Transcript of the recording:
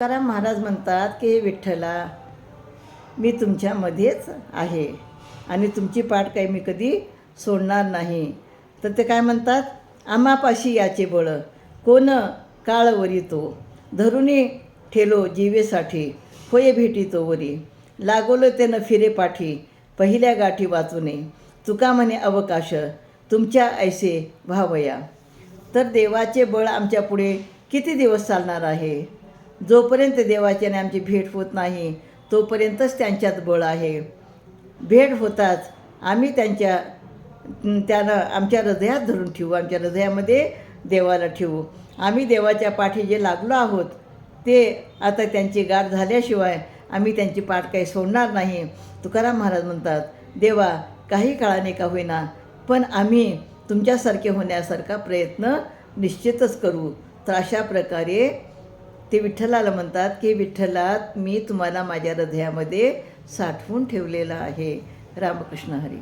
तुकाराम महाराज म्हणतात की विठ्ठला, मी तुमच्यामध्येच आहे आणि तुमची पाठ काही मी कधी सोडणार नाही. तर ते काय म्हणतात, आम्हापाशी याचे बळ कोण काळ वरितो, धरुणी ठेलो जीवेसाठी, होय भेटितो वरी, लागोलो ते न फिरे पाठी, पहिल्या गाठी वाचूने, तुका म्हणे अवकाश, तुमच्या ऐसे व्हावया. तर देवाचे बळ आमच्या पुढे किती दिवस चालणार आहे? जोपर्यंत देवाच्याने आमची भेट होत नाही तोपर्यंतच त्यांच्यात बळ आहे. भेट होताच आम्ही त्यानं आमच्या हृदयात धरून ठेवू, आमच्या हृदयामध्ये देवाला ठेवू. आम्ही देवाच्या पाठी जे लागलो आहोत ते आता त्यांची गाठ झाल्याशिवाय आम्ही त्यांची पाठ काही सोडणार नाही. तुकाराम महाराज म्हणतात, देवा काही काळाने का होईना पण आम्ही तुमच्यासारखे होण्यासारखा प्रयत्न निश्चितच करू. तर अशा प्रकारे ते विठ्ठलाला म्हणतात की विठ्ठला, मी तुम्हाला माझ्या हृदयामध्ये साठवून ठेवलेलं आहे. रामकृष्ण हरी.